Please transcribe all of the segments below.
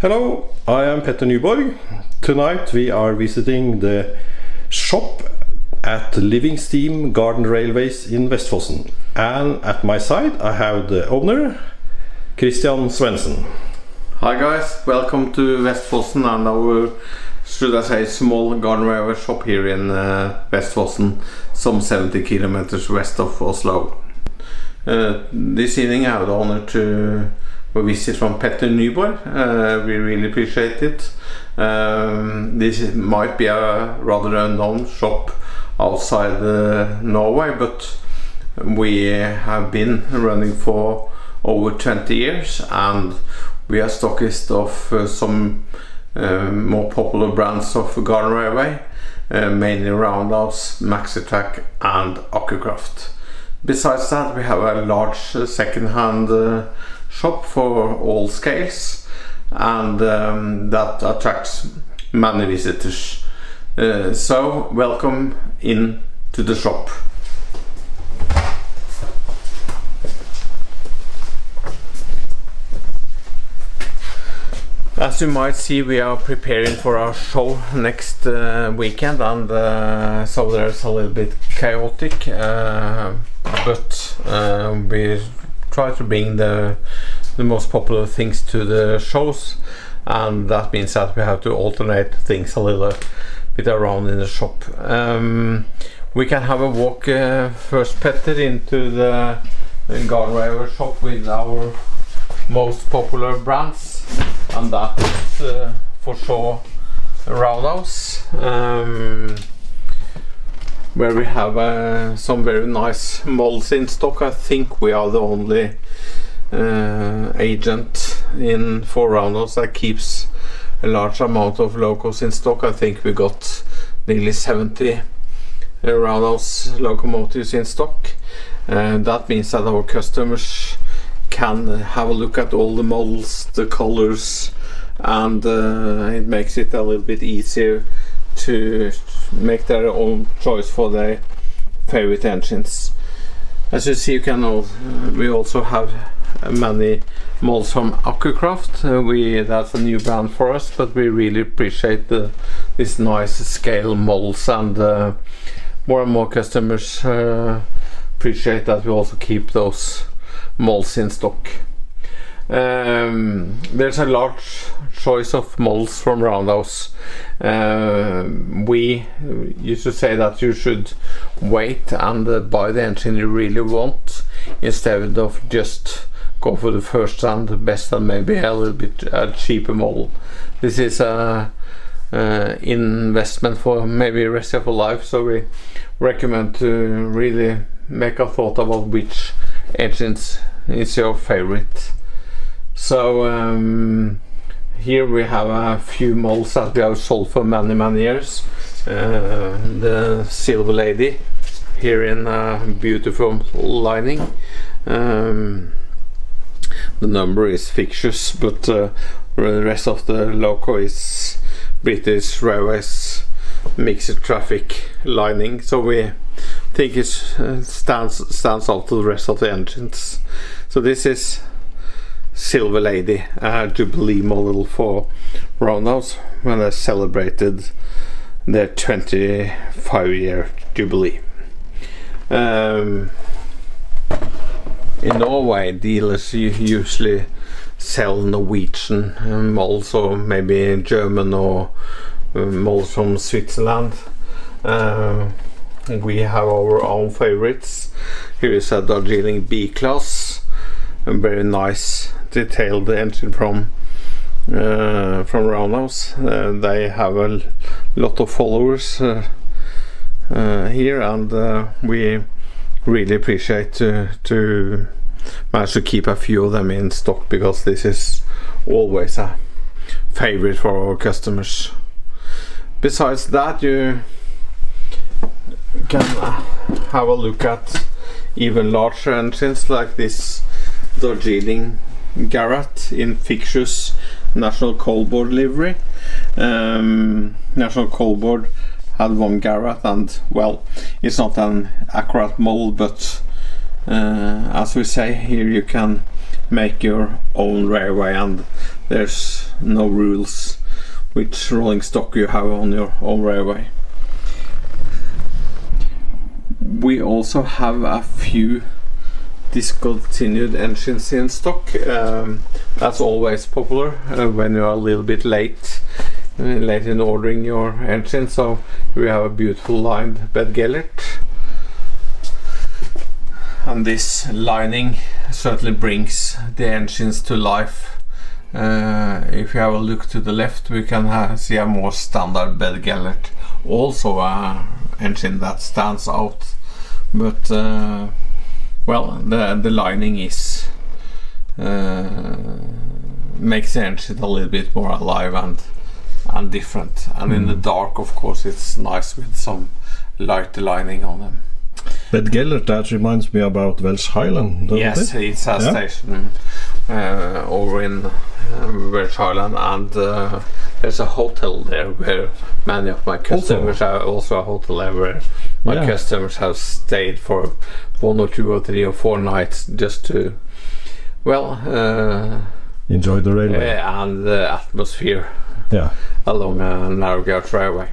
Hello, I am Petter Nyborg. Tonight we are visiting the shop at Livingsteam Garden Railways in Vestfossen. And at my side I have the owner, Kristian Svendsen. Hi guys, welcome to Vestfossen and our, should I say, small garden railway shop here in Vestfossen, some 70 kilometers west of Oslo. This evening I have the honor to visit from Petter Nyborg. We really appreciate it. This might be a rather unknown shop outside Norway, but we have been running for over 20 years and we are stockist of some more popular brands of garden railway, mainly Roundhouse, Maxitrack and Akkukraft. Besides that, we have a large second-hand shop for all scales, and that attracts many visitors. So welcome in to the shop. As you might see, we are preparing for our show next weekend, and so there's a little bit chaotic, but we try to bring the most popular things to the shows, and that means that we have to alternate things a little bit around in the shop. We can have a walk first, Petter, into the garden railway shop with our most popular brands, and that is for sure Roundhouse, where we have some very nice molds in stock. I think we are the only agent for Roundhouse that keeps a large amount of locos in stock. I think we got nearly 70 Roundhouse locomotives in stock, and that means that our customers can have a look at all the models, the colors, and it makes it a little bit easier to make their own choice for their favorite engines. As you see, we also have many molds from Akkukraft. That's a new brand for us, but we really appreciate this nice scale molds, and more and more customers appreciate that we also keep those molds in stock. There's a large choice of molds from Roundhouse. We used to say that you should wait and buy the engine you really want, instead of just go for the first and the best and maybe a little bit cheaper model. This is a investment for maybe the rest of your life, so we recommend to really make a thought about which engines is your favorite. So here we have a few molds that we have sold for many years. The Silver Lady here in a beautiful lining. The number is fictitious, but the rest of the logo is British Railways mixed traffic lining, so we think it stands out to the rest of the engines. So this is Silver Lady, a Jubilee model for Roundhouse when they celebrated their 25-year Jubilee. In Norway, dealers usually sell Norwegian molds, or maybe German or molds from Switzerland. We have our own favorites. Here is a Darjeeling B-class, a very nice detailed engine from Roundhouse. They have a lot of followers here, and we really appreciate to manage to keep a few of them in stock, because this is always a favorite for our customers. Besides that, you can have a look at even larger engines like this Darjeeling Garratt in fictitious National Coalboard livery. National Coalboard had one Garratt, and well, it's not an accurate model, but as we say here, you can make your own railway, and there's no rules which rolling stock you have on your own railway. We also have a few discontinued engines in stock. That's always popular when you are a little bit late in ordering your engine. So we have a beautiful lined bed Gellert, and this lining certainly brings the engines to life. If you have a look to the left, we can see a more standard bed Gellert, also a engine that stands out, but well, the lining is makes the engine a little bit more alive and different, and in the dark, of course, it's nice with some light lining on them. Bed Gellert, that reminds me about Welsh Highland, doesn't Yes, it? it's a station over in Welsh Highland, and there's a hotel there where many of my customers have also a hotel there where my customers have stayed for 1 or 2 or 3 or 4 nights just to, well, enjoy the railway and the atmosphere along a narrow gauge railway.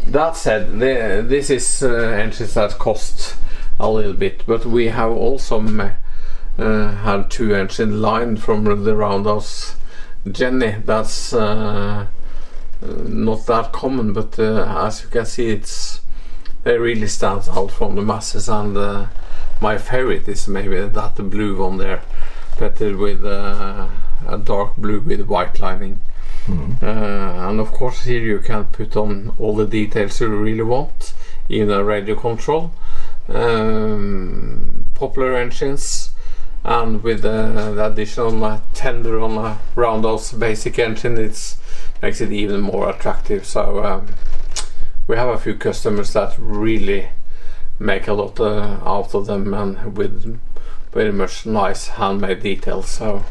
That said, this is engines that cost a little bit, but we have also had 2 engines lined from the Roundhouse Jenny. That's not that common, but as you can see, they really stand out from the masses, and my favorite is maybe that the blue one there, Petter, with a dark blue with white lining. And of course here you can put on all the details you really want in a radio control. Popular engines, and with the additional tender on a Roundhouse basic engine, it makes it even more attractive. So we have a few customers that really make a lot out of them, and with very much nice handmade details. So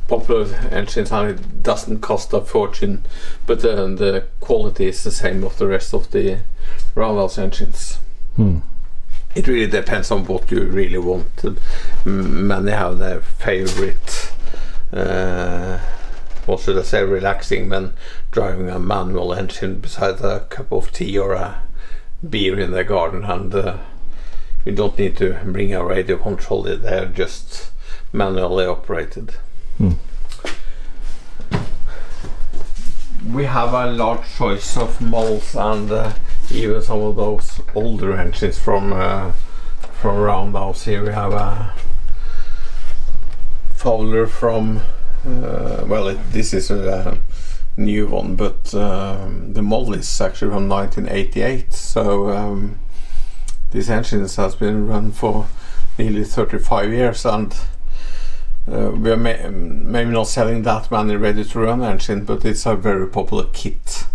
popular engines, and it doesn't cost a fortune, but the quality is the same of the rest of the Roundhouse engines. It really depends on what you really want. Many have their favorite, what should I say, relaxing when driving a manual engine beside a cup of tea or a beer in the garden, and you don't need to bring a radio control. They're just manually operated. We have a large choice of models, and even some of those older engines from Roundhouse. Here we have a Fowler from this is a new one, but the model is actually from 1988. So this engine has been run for nearly 35 years, and we are maybe not selling that many ready-to-run engine, but it's a very popular kit.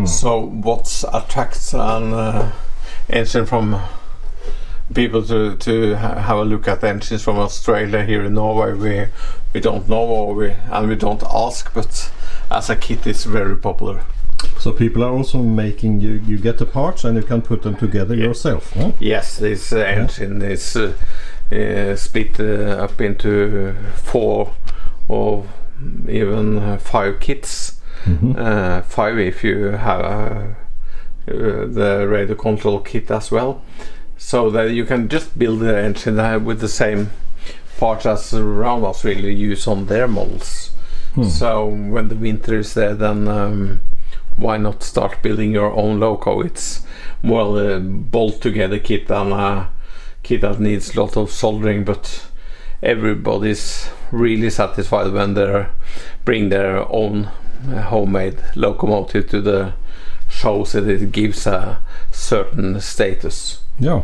So what attracts an engine from people to have a look at engines from Australia here in Norway, we don't know, and we don't ask, but as a kit it's very popular. So people are also making, you get the parts and you can put them together yourself, huh? Yes, this engine is split up into 4 or even 5 kits. 5 if you have the radio control kit as well, so that you can just build the engine with the same parts as Roundhouse really use on their models. So when the winter is there, then why not start building your own loco? It's more a bolt together kit than a kit that needs a lot of soldering, but everybody's really satisfied when they bring their own homemade locomotive to the shows, that it gives a certain status. The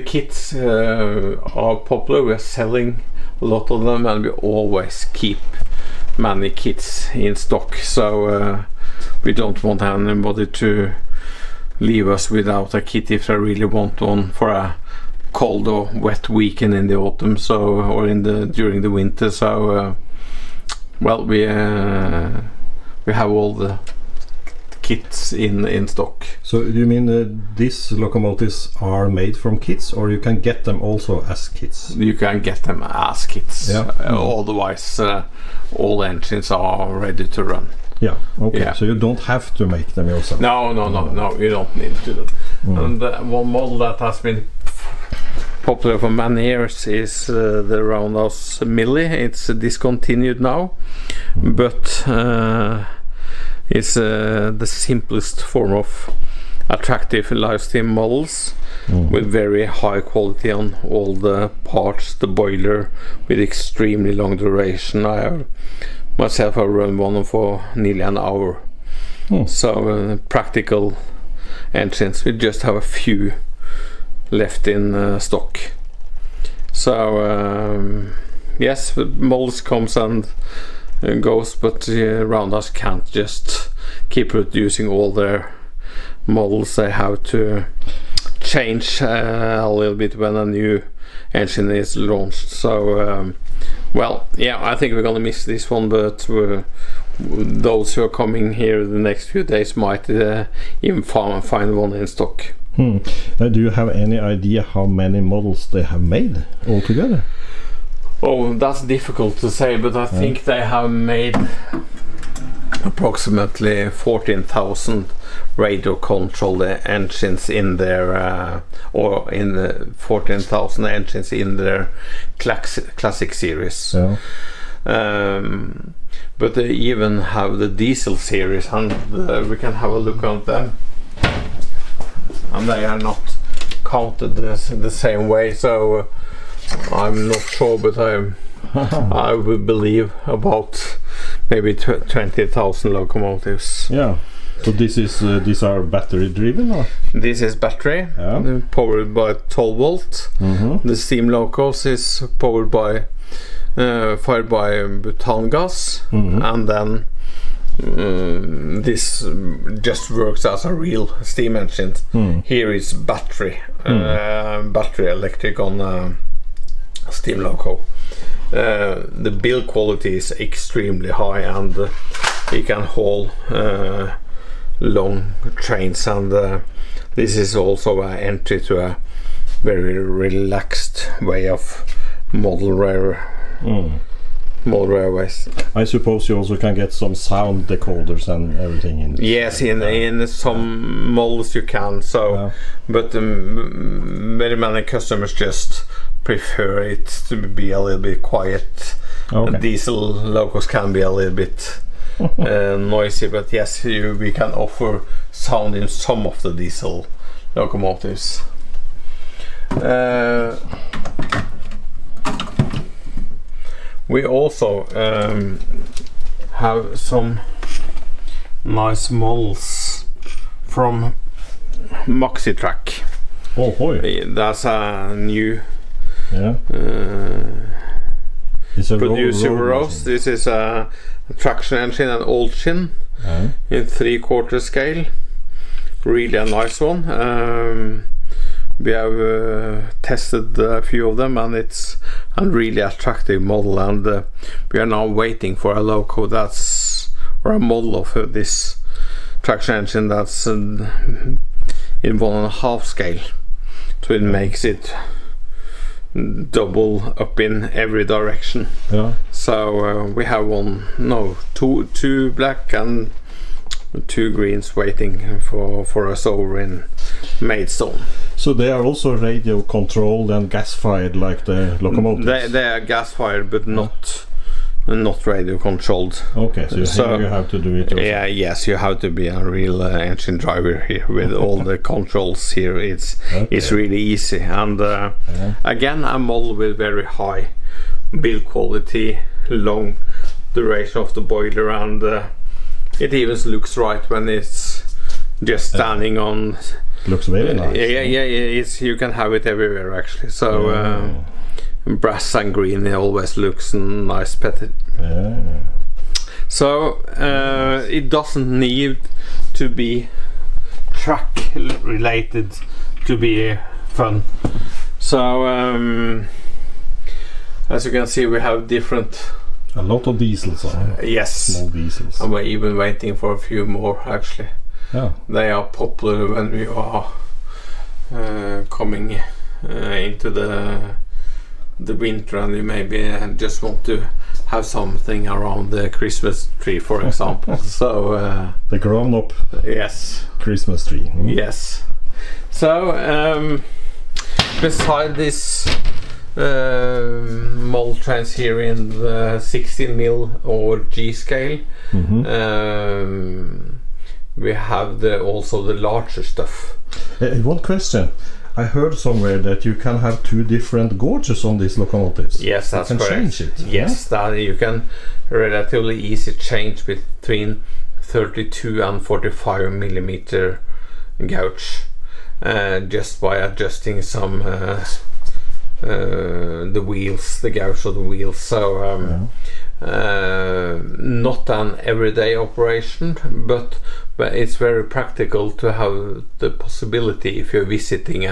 kits are popular. We are selling a lot of them, and we always keep many kits in stock, so we don't want anybody to leave us without a kit if they really want one for a cold or wet weekend in the autumn, so or during the winter. So well, we have all the kits in stock. So you mean these locomotives are made from kits, or you can get them also as kits? You can get them as kits. Yeah. Otherwise, all engines are ready to run. Yeah. Okay. Yeah. So you don't have to make them yourself. No, you don't need to do. And one model that has been popular for many years is the Roundhouse Millie. It's discontinued now, but it's the simplest form of attractive Livingsteam models with very high quality on all the parts. The boiler with extremely long duration. I run one for nearly an hour. So practical engines. We just have a few left in stock. So yes, the models comes and goes, but Roundhouse can't just keep producing all their models. They have to change a little bit when a new engine is launched. So well, yeah, I think we're gonna miss this one, but those who are coming here the next few days might even find one in stock. Do you have any idea how many models they have made altogether? Oh, that's difficult to say, but I think they have made approximately 14,000 radio controlled engines in their or in the 14,000 engines in their classic series. Yeah. But they even have the diesel series, and we can have a look at them, and they are not counted the same way, so I'm not sure, but I would believe about maybe 20,000 locomotives. Yeah. So these are battery driven, or? This is battery, powered by 12 volt. The steam locos is powered by fired by butane gas, and then this just works as a real steam engine. Here is battery electric on steam loco. The build quality is extremely high, and it can haul long trains, and this is also an entry to a very relaxed way of model railways. I suppose you also can get some sound decoders and everything in. Yes, in some models you can. So, but very many customers just prefer it to be a little bit quiet. Diesel locos can be a little bit noisy, but yes, we can offer sound in some of the diesel locomotives. We also have some nice models from Maxitrack. Oh, boy. That's a new it's a producer Rose. This is a traction engine and old chin in 3/4 scale. Really a nice one. We have tested a few of them, and it's a really attractive model, and we are now waiting for a loco or a model of this traction engine that's in 1.5 scale, so it makes it double up in every direction. So we have two black and 2 greens waiting for us over in Maidstone. So they are also radio controlled and gas fired like the locomotives? They are gas fired, but not radio controlled. Okay, so you have to do it yourself. Yes, you have to be a real engine driver here with all the controls here. It's really easy, and again, a model with very high build quality, long duration of the boiler, and it even looks right when it's just standing on. Looks very nice. You can have it everywhere actually. So brass and green, it always looks nice, Petter. So it doesn't need to be track related to be fun. So as you can see, we have a lot of diesels on. Yes, small diesels. and we're even waiting for a few more actually. Yeah. They are popular when we are coming into the winter, and you maybe just want to have something around the Christmas tree, for example. So the grown-up yes, Christmas tree. Yes. So beside this mold trains here in the 16 mil or G scale, we have also the larger stuff. One question. I heard somewhere that you can have two different gauges on these locomotives. Yes, that's correct. Change it. Yes, that you can relatively easy change between 32 and 45 millimeter gauge, just by adjusting some the wheels, the gauge of the wheels. So not an everyday operation, but it's very practical to have the possibility if you're visiting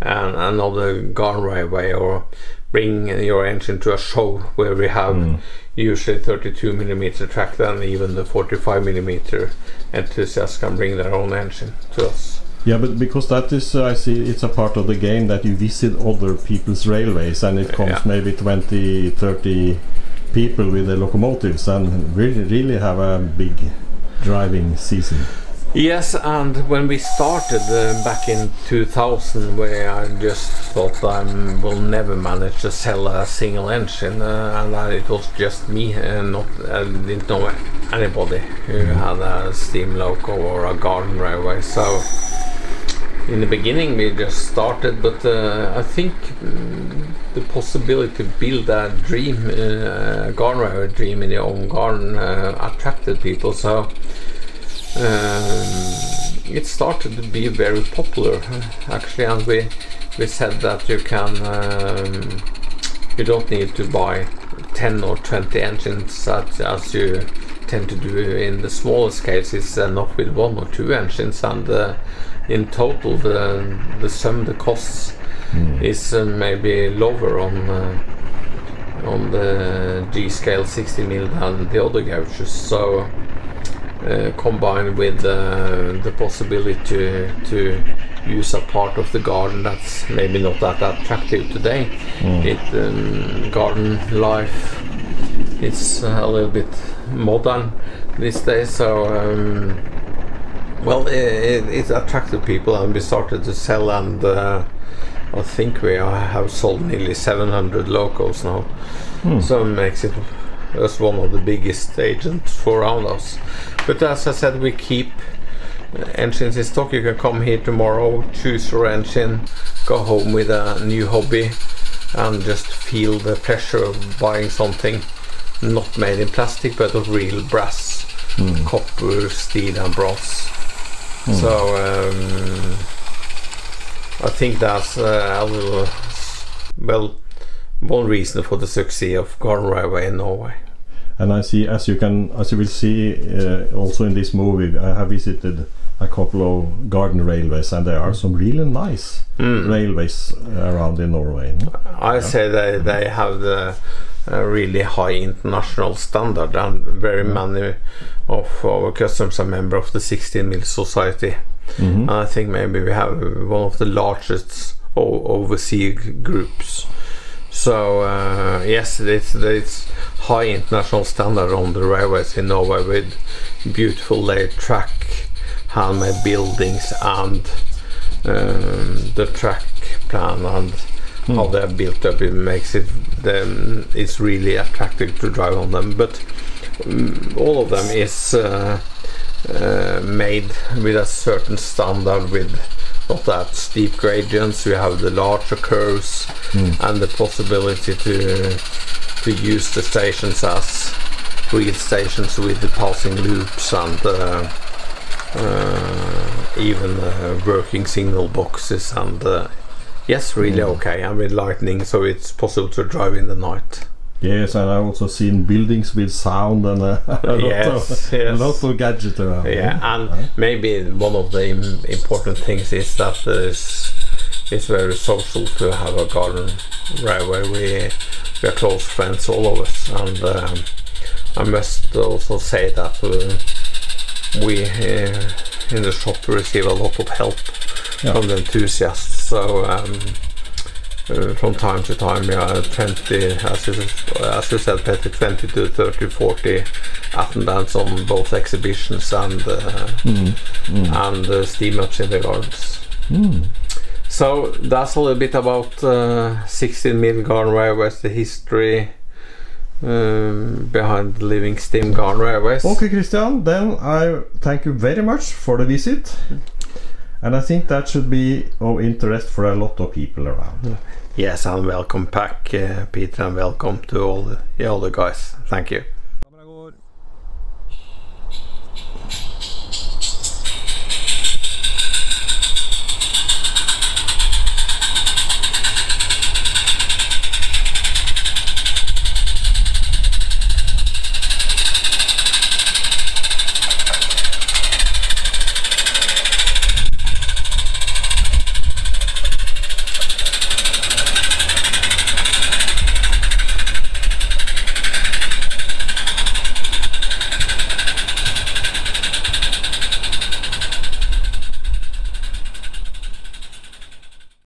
another garden railway, or bring your engine to a show where we have usually 32 millimeter track, then even the 45 millimeter enthusiasts can bring their own engine to us. Yeah, but because that is, I see it's a part of the game that you visit other people's railways, and it comes maybe 20, 30 people with the locomotives, and really have a big driving season. Yes, and when we started back in 2000, where I just thought I will never manage to sell a single engine, and it was just me, and I didn't know anybody who had a steam loco or a garden railway. So in the beginning we just started, but I think the possibility to build a dream, a garden railway dream in your own garden, attracted people. So it started to be very popular, actually, and we said that you can you don't need to buy 10 or 20 engines as you tend to do in the smaller scales. It's enough with 1 or 2 engines, and in total the sum, the costs is maybe lower on the G scale 60 mil than the other gauges. So combined with the possibility to use a part of the garden that's maybe not that attractive today, garden life, it's a little bit modern these days. So well, it attracted people, and we started to sell, and I think we have sold nearly 700 locos now. So it makes it us one of the biggest agents for Roundhouse. But as I said, we keep engines in stock. You can come here tomorrow, choose your engine, go home with a new hobby, and just feel the pleasure of buying something not made in plastic, but of real brass, copper, steel and brass. So I think that's a little, well, one reason for the success of garden railway in Norway. And I see, as you will see also in this movie, I have visited a couple of garden railways, and there are some really nice railways around in Norway. I say they have the really high international standard, and very many of our customers are members of the 16 Mil Society. And I think maybe we have one of the largest overseas groups. So yes, it's high international standard on the railways in Norway, with beautiful laid track, handmade buildings, and the track plan and how they're built up. It makes it's really attractive to drive on them. But all of them is made with a certain standard, with not that steep gradients. We have the larger curves and the possibility to use the stations as real stations with the passing loops, and even working signal boxes, and yes, really okay, and with lightning, so it's possible to drive in the night. Yes, and I've also seen buildings with sound and a lot of gadgets around. Yeah, and maybe one of the important things is that it's very social to have a garden railway. We are close friends, all of us, and I must also say that we in the shop we receive a lot of help from the enthusiasts. So from time to time, 20, as you said, Petter, 20 to 30, 40 attendants on both exhibitions and steam ups in the gardens. So that's a little bit about 16 Mil Garden Railways, the history behind Livingsteam Garden Railways. Okay, Kristian, then I thank you very much for the visit, and I think that should be of interest for a lot of people around. Yes, and welcome back, Peter, and welcome to all the guys. Thank you.